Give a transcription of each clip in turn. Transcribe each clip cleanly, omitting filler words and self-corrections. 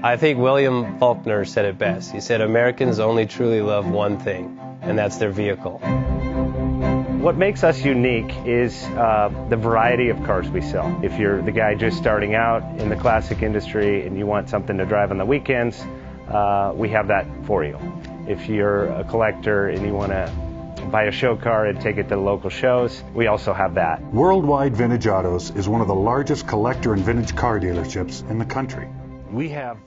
I think William Faulkner said it best. He said, Americans only truly love one thing, and that's their vehicle. What makes us unique is the variety of cars we sell. If you're the guy just starting out in the classic industry and you want something to drive on the weekends, we have that for you. If you're a collector and you want to buy a show car and take it to the local shows, we also have that. Worldwide Vintage Autos is one of the largest collector and vintage car dealerships in the country. We have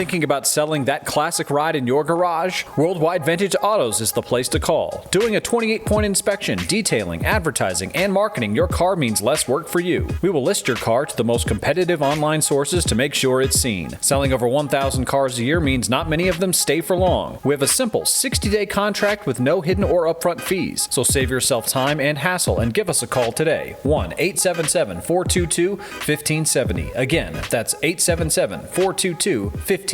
thinking about selling that classic ride in your garage? Worldwide Vintage Autos is the place to call. Doing a 28-point inspection, detailing, advertising, and marketing your car means less work for you. We will list your car to the most competitive online sources to make sure it's seen. Selling over 1,000 cars a year means not many of them stay for long. We have a simple 60-day contract with no hidden or upfront fees, so save yourself time and hassle and give us a call today. 1-877-422-1570. Again, that's 877-422-1570.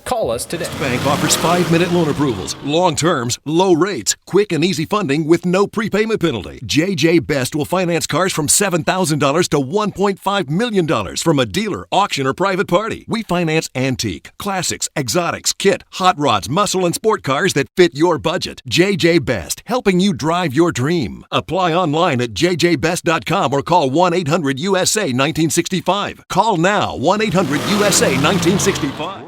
Call us today. Bank offers 5-minute loan approvals, long terms, low rates, quick and easy funding with no prepayment penalty. JJ Best will finance cars from $7,000 to $1.5 million from a dealer, auction, or private party. We finance antique, classics, exotics, kit, hot rods, muscle, and sport cars that fit your budget. JJ Best, helping you drive your dream. Apply online at jjbest.com or call 1-800-USA-1965. Call now, 1-800-USA-1965.